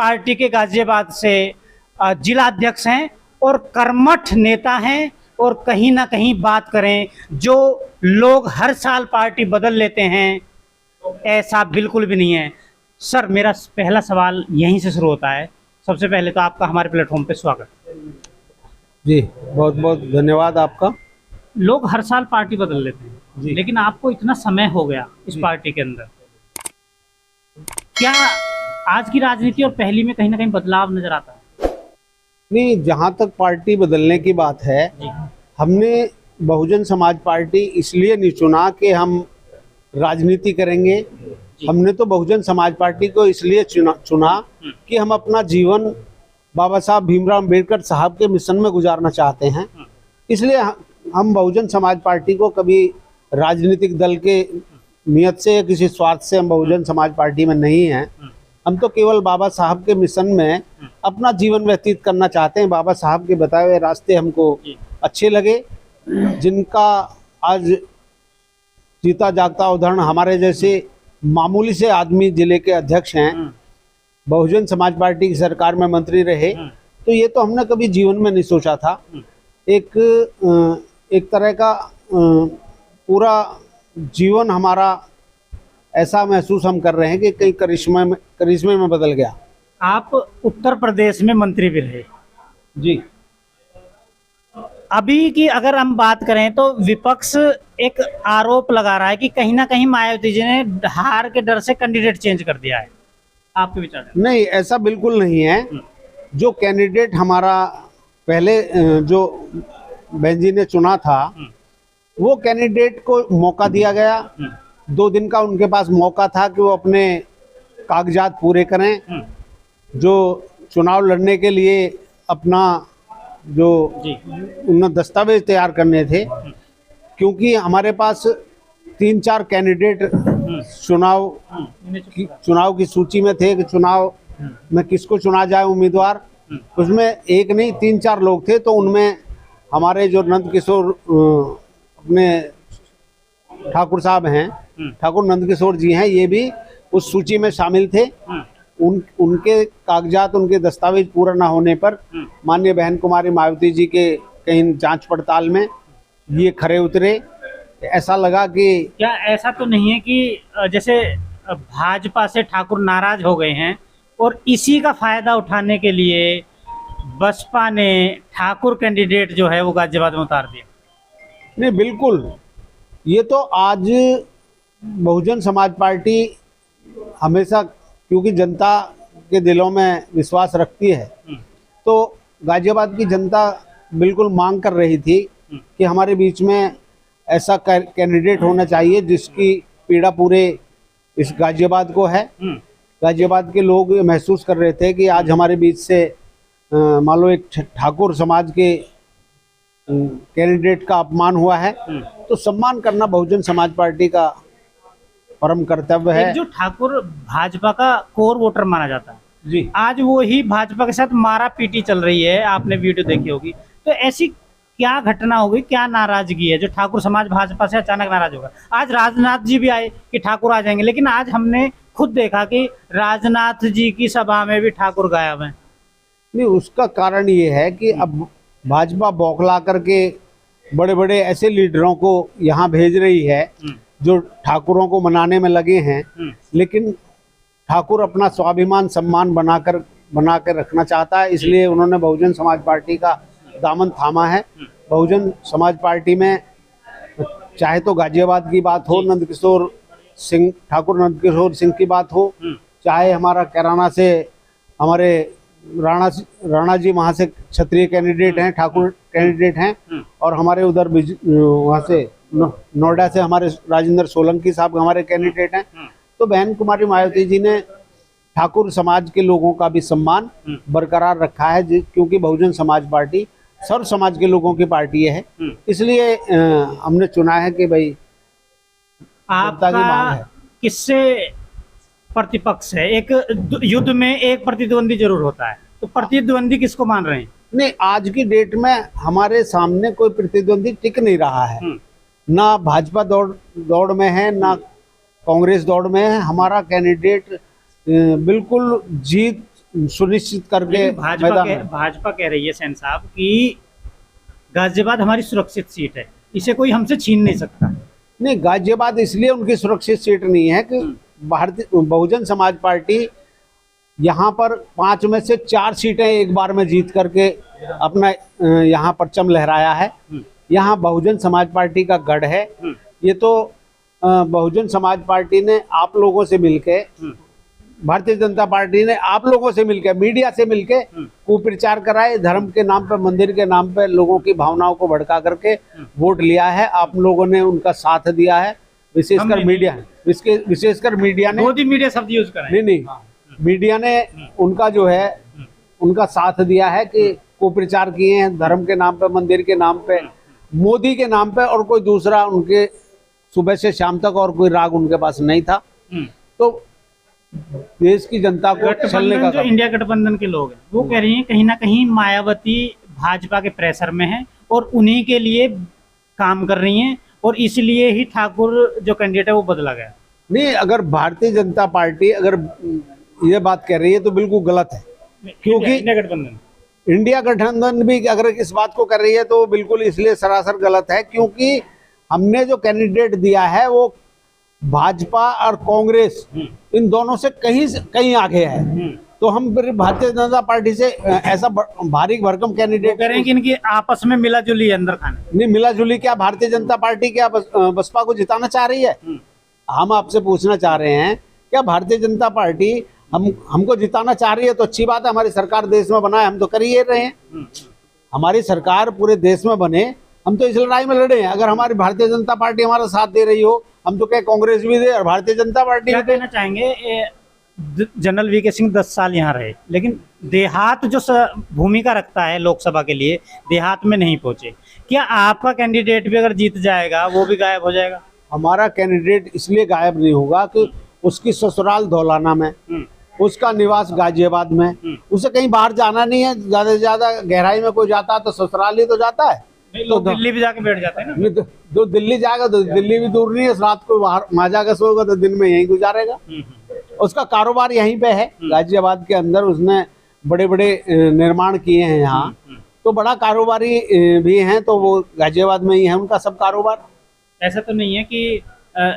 Party के गाजियाबाद से जिला अध्यक्ष हैं और कर्मठ नेता हैं। और कहीं ना कहीं बात करें, जो लोग हर साल पार्टी बदल लेते हैं, ऐसा बिल्कुल भी नहीं है। सर, मेरा पहला सवाल यहीं से शुरू होता है। सबसे पहले तो आपका हमारे प्लेटफॉर्म पे स्वागत। जी, बहुत बहुत धन्यवाद आपका। लोग हर साल पार्टी बदल लेते हैं जी। लेकिन आपको इतना समय हो गया इस पार्टी के अंदर, क्या आज की राजनीति और पहली में कहीं ना कहीं बदलाव नजर आता है? नहीं, जहाँ तक पार्टी बदलने की बात है, हमने बहुजन समाज पार्टी इसलिए नहीं चुना कि हम राजनीति करेंगे। हमने तो बहुजन समाज पार्टी को इसलिए चुना कि हम अपना जीवन बाबा साहब भीमराव अम्बेडकर साहब के मिशन में गुजारना चाहते हैं। इसलिए हम बहुजन समाज पार्टी को कभी राजनीतिक दल के नियत से या किसी स्वार्थ से हम बहुजन समाज पार्टी में नहीं हैं। हम तो केवल बाबा साहब के मिशन में अपना जीवन व्यतीत करना चाहते हैं। बाबा साहब के बताए हुए रास्ते हमको अच्छे लगे, जिनका आज जीता जागता उदाहरण हमारे जैसे मामूली से आदमी जिले के अध्यक्ष हैं, बहुजन समाज पार्टी की सरकार में मंत्री रहे, तो ये तो हमने कभी जीवन में नहीं सोचा था। एक तरह का पूरा जीवन हमारा ऐसा महसूस हम कर रहे हैं कि कई करिश्मे में बदल गया। आप उत्तर प्रदेश में मंत्री भी रहे जी। अभी की अगर हम बात करें तो विपक्ष एक आरोप लगा रहा है कि कहीं ना कहीं मायावती जी ने हार के डर से कैंडिडेट चेंज कर दिया है। आपके विचार? नहीं, ऐसा बिल्कुल नहीं है। जो कैंडिडेट हमारा पहले जो बहन जी ने चुना था, वो कैंडिडेट को मौका दिया गया। 2 दिन का उनके पास मौका था कि वो अपने कागजात पूरे करें। जो चुनाव लड़ने के लिए अपना जो उन्हें दस्तावेज तैयार करने थे, क्योंकि हमारे पास 3-4 कैंडिडेट चुनाव की सूची में थे कि चुनाव में किसको चुना जाए उम्मीदवार। उसमें एक नहीं 3-4 लोग थे। तो उनमें हमारे जो नंद किशोर अपने ठाकुर साहब हैं, ठाकुर नंद किशोर जी हैं, ये भी उस सूची में शामिल थे। उनके कागजात, उनके दस्तावेज पूरा ना होने पर माननीय बहन कुमारी मायावती जी के कहीं जांच पड़ताल में ये खरे उतरे। ऐसा लगा कि क्या ऐसा तो नहीं है कि जैसे भाजपा से ठाकुर नाराज हो गए हैं और इसी का फायदा उठाने के लिए बसपा ने ठाकुर कैंडिडेट जो है वो गाजियाबाद में उतार दिया? नहीं, बिल्कुल। ये तो आज बहुजन समाज पार्टी हमेशा, क्योंकि जनता के दिलों में विश्वास रखती है, तो गाजियाबाद की जनता बिल्कुल मांग कर रही थी कि हमारे बीच में ऐसा कैंडिडेट होना चाहिए जिसकी पीड़ा पूरे इस गाजियाबाद को है। गाजियाबाद के लोग महसूस कर रहे थे कि आज हमारे बीच से मान लो एक ठाकुर समाज के कैंडिडेट का अपमान हुआ है, तो सम्मान करना बहुजन समाज पार्टी का परम कर्तव्य है। जो ठाकुर भाजपा का कोर वोटर माना जाता है जी, आज वो ही भाजपा के साथ मारा पीटी चल रही है। आपने वीडियो देखी होगी। तो ऐसी क्या घटना हो गई, क्या नाराजगी है जो ठाकुर समाज भाजपा से अचानक नाराज होगा? आज राजनाथ जी भी आए कि ठाकुर आ जाएंगे, लेकिन आज हमने खुद देखा कि राजनाथ जी की सभा में भी ठाकुर गायब हैं। नहीं, उसका कारण ये है कि अब भाजपा बौखला करके बड़े बड़े ऐसे लीडरों को यहाँ भेज रही है जो ठाकुरों को मनाने में लगे हैं, लेकिन ठाकुर अपना स्वाभिमान सम्मान बना कर रखना चाहता है। इसलिए उन्होंने बहुजन समाज पार्टी का दामन थामा है। बहुजन समाज पार्टी में चाहे तो गाजियाबाद की बात हो, नंदकिशोर सिंह, ठाकुर नंदकिशोर सिंह की बात हो, चाहे हमारा कैराना से हमारे राणा जी वहाँ से क्षत्रिय कैंडिडेट हैं, ठाकुर कैंडिडेट हैं, और हमारे उधर वहाँ से नोएडा से हमारे राजेंद्र सोलंकी साहब हमारे कैंडिडेट हैं। तो बहन कुमारी मायावती जी ने ठाकुर समाज के लोगों का भी सम्मान बरकरार रखा है, क्योंकि बहुजन समाज पार्टी सर्व समाज के लोगों की पार्टी है। इसलिए हमने चुना है कि भाई आपका किससे प्रतिपक्ष है? एक युद्ध में एक प्रतिद्वंदी जरूर होता है, तो प्रतिद्वंदी किसको मान रहे हैं? नहीं, आज की डेट में हमारे सामने कोई प्रतिद्वंदी टिक नहीं रहा है। ना भाजपा दौड़ में है, ना कांग्रेस दौड़ में है। हमारा कैंडिडेट बिल्कुल जीत सुनिश्चित करके लेकिन भाजपा कह रही है सेन साहब कि गाजियाबाद हमारी सुरक्षित सीट है, इसे कोई हमसे छीन नहीं सकता। नहीं, गाजियाबाद इसलिए उनकी सुरक्षित सीट नहीं है कि भारतीय बहुजन समाज पार्टी यहाँ पर 5 में से 4 सीटें एक बार में जीत करके अपना यहाँ परचम लहराया है। यहाँ बहुजन समाज पार्टी का गढ़ है। ये तो बहुजन समाज पार्टी ने आप लोगों से मिलके, भारतीय जनता पार्टी ने आप लोगों से मिलकर, मीडिया से मिलके कुप्रचार कराए, धर्म के नाम पे, मंदिर के नाम पे लोगों की भावनाओं को भड़का करके वोट लिया है। आप लोगों ने उनका साथ दिया है, विशेषकर मीडिया ने, मोदी मीडिया शब्द यूज करें, नहीं, मीडिया ने उनका जो है उनका साथ दिया है कि कुप्रचार किए हैं धर्म के नाम पे, मंदिर के नाम पे, मोदी के नाम पे, और कोई दूसरा उनके सुबह से शाम तक और कोई राग उनके पास नहीं था। तो देश की जनता को चलने का, जो इंडिया गठबंधन के लोग हैं वो कह रही हैं कहीं ना कहीं मायावती भाजपा के प्रेशर में है और उन्हीं के लिए काम कर रही हैं और इसलिए ही ठाकुर जो कैंडिडेट है वो बदला गया। नहीं, अगर भारतीय जनता पार्टी अगर ये बात कह रही है तो बिल्कुल गलत है, क्योंकि इंडिया गठबंधन भी अगर इस बात को कर रही है तो बिल्कुल इसलिए सरासर गलत है, क्योंकि हमने जो कैंडिडेट दिया है वो भाजपा और कांग्रेस इन दोनों से कहीं आगे है। तो हम फिर भारतीय जनता पार्टी से ऐसा भारी भरकम कैंडिडेट कह रहे हैं कि इनकी आपस में मिला जुली है अंदर खाने। नहीं, मिला जुली क्या, भारतीय जनता पार्टी क्या बसपा को जिताना चाह रही है? हम आपसे पूछना चाह रहे हैं, क्या भारतीय जनता पार्टी हमको जिताना चाह रही है? तो अच्छी बात है, हमारी सरकार देश में बनाए, हम तो कर ही रहे हैं। हमारी सरकार पूरे देश में बने, हम तो इस लड़ाई में लड़े हैं। अगर हमारी भारतीय जनता पार्टी हमारा साथ दे रही हो, हम तो क्या कांग्रेस भी दे और भारतीय जनता पार्टी क्या कहना चाहेंगे? जनरल वीके सिंह 10 साल यहाँ रहे, लेकिन देहात जो भूमिका रखता है लोकसभा के लिए, देहात में नहीं पहुंचे। क्या आपका कैंडिडेट भी अगर जीत जाएगा वो भी गायब हो जाएगा? हमारा कैंडिडेट इसलिए गायब नहीं होगा कि उसकी ससुराल धौलाना में, उसका निवास गाजियाबाद में, उसे कहीं बाहर जाना नहीं है। ज्यादा से ज्यादा गहराई में कोई जाता है तो ससुराल ही तो जाता है। तो दिल्ली भी जाके बैठ जाते हैं ना। जो दिल्ली जाएगा तो दिल्ली भी दूर नहीं है, रात को बाहर वहां जाकर सोएगा तो दिन में यहीं गुजारेगा। उसका कारोबार यहीं पे है गाजियाबाद के अंदर। उसने बड़े बड़े निर्माण किए हैं यहाँ, तो बड़ा कारोबारी भी हैं, तो वो गाजियाबाद में ही है उनका सब कारोबार। ऐसा तो नहीं है कि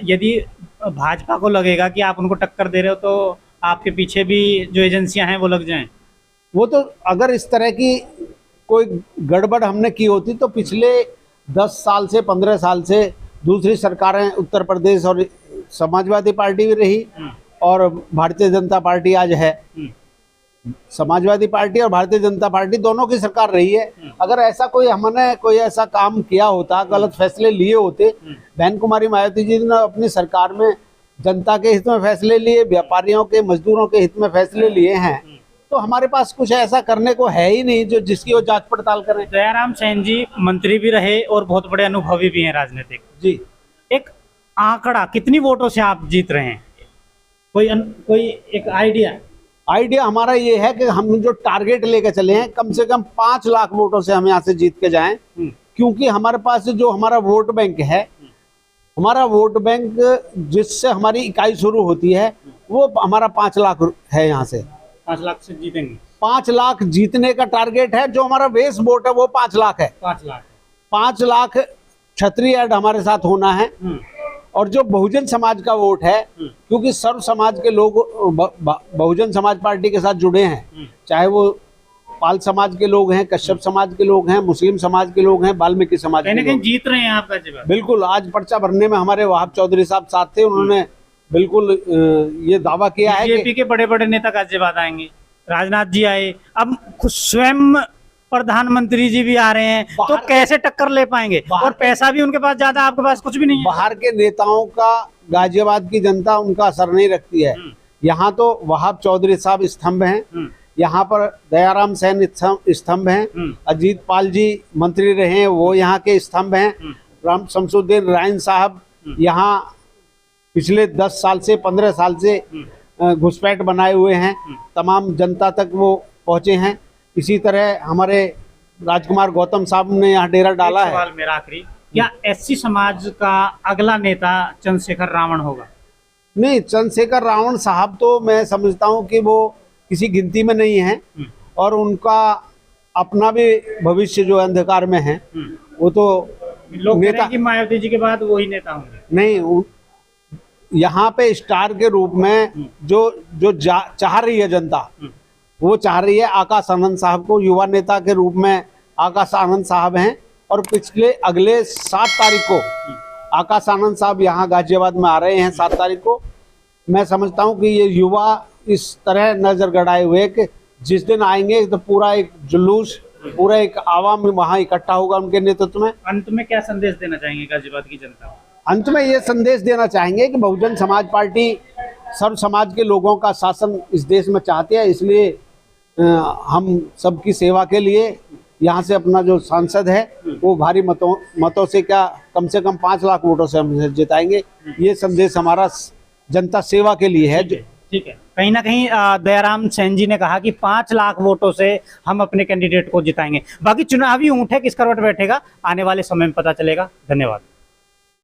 यदि भाजपा को लगेगा कि आप उनको टक्कर दे रहे हो तो आपके पीछे भी जो एजेंसियां हैं वो लग जाएं? वो तो अगर इस तरह की कोई गड़बड़ हमने की होती तो पिछले 10 साल से 15 साल से दूसरी सरकारें, उत्तर प्रदेश और समाजवादी पार्टी भी रही और भारतीय जनता पार्टी आज है। समाजवादी पार्टी और भारतीय जनता पार्टी दोनों की सरकार रही है। अगर ऐसा हमने कोई ऐसा काम किया होता, गलत फैसले लिए होते, बहन कुमारी मायावती जी ने अपनी सरकार में जनता के हित में फैसले लिए, व्यापारियों के, मजदूरों के हित में फैसले लिए हैं, तो हमारे पास कुछ ऐसा करने को है ही नहीं जो जिसकी वो जांच पड़ताल करें। दयाराम सैन जी मंत्री भी रहे और बहुत बड़े अनुभवी भी हैं राजनीतिक जी। एक आंकड़ा, कितनी वोटों से आप जीत रहे हैं? कोई एक आइडिया हमारा ये है कि हम जो टारगेट लेके चले हैं, कम से कम 5 लाख वोटों से हम यहाँ से जीत के जाएं, क्योंकि हमारे पास जो हमारा वोट बैंक है, हमारा वोट बैंक जिससे हमारी इकाई शुरू होती है वो हमारा 5 लाख है। यहाँ से 5 लाख से जीतेंगे। 5 लाख जीतने का टारगेट है। जो हमारा बेस वोट है वो 5 लाख है। 5 लाख क्षत्रिय ऐड हमारे साथ होना है। और जो बहुजन समाज का वोट है, क्योंकि सर्व समाज के लोग बहुजन समाज पार्टी के साथ जुड़े हैं, चाहे वो पाल समाज के लोग हैं, कश्यप समाज के लोग हैं, मुस्लिम समाज के लोग हैं, वाल्मीकि समाज के लोग, जीत रहे हैं आपका जवाब। बिल्कुल। आज पर्चा भरने में हमारे वहाब चौधरी साहब साथ थे, उन्होंने बिल्कुल ये दावा किया है बीजेपी के बड़े बड़े नेता गाजियाबाद आएंगे, राजनाथ जी आए, अब स्वयं प्रधानमंत्री जी भी आ रहे हैं, तो कैसे टक्कर ले पाएंगे? और पैसा भी उनके पास ज्यादा, आपके पास कुछ भी नहीं है। बाहर के नेताओं का गाजियाबाद की जनता उनका असर नहीं रखती है। यहाँ तो वहाब चौधरी साहब स्तंभ हैं, यहाँ पर दयाराम सैन स्तंभ हैं, अजीत पाल जी मंत्री रहे हैं वो यहाँ के स्तंभ हैं, राम शमसुद्दीन रायन साहब यहाँ पिछले 10 साल से 15 साल से घुसपैठ बनाए हुए हैं, तमाम जनता तक वो पहुंचे हैं। इसी तरह हमारे राजकुमार गौतम साहब ने यहाँ डेरा डाला है। सवाल मेरा आखिरी, क्या एससी समाज का अगला नेता चंद्रशेखर रावण होगा? नहीं, चंद्रशेखर रावण साहब तो मैं समझता हूँ कि वो किसी गिनती में नहीं है और उनका अपना भी भविष्य जो अंधकार में है वो तो लोग कह रहे हैं कि मायावती जी के बाद वही नेता होंगे। नहीं, यहाँ पे स्टार के रूप में जो चाह रही है जनता, वो चाह रही है आकाश आनंद साहब को। युवा नेता के रूप में आकाश आनंद साहब हैं और अगले 7 तारीख को आकाश आनंद साहब यहाँ गाजियाबाद में आ रहे हैं 7 तारीख को। मैं समझता हूँ कि ये युवा इस तरह नजर गड़ाए हुए कि जिस दिन आएंगे तो पूरा एक जुलूस, पूरा एक आवाम वहाँ इकट्ठा होगा उनके नेतृत्व में। अंत में क्या संदेश देना चाहेंगे गाजियाबाद की जनता को? अंत में ये संदेश देना चाहेंगे कि बहुजन समाज पार्टी सर्व समाज के लोगों का शासन इस देश में चाहती है, इसलिए हम सबकी सेवा के लिए यहाँ से अपना जो सांसद है वो भारी मतों से क्या कम से कम 5 लाख वोटों से हम जिताएंगे। ये संदेश हमारा जनता सेवा के लिए है। ठीक है, कहीं ना कहीं दयाराम सेन जी ने कहा कि 5 लाख वोटों से हम अपने कैंडिडेट को जिताएंगे। बाकी चुनावी ऊंट है, किस करवट बैठेगा आने वाले समय में पता चलेगा। धन्यवाद।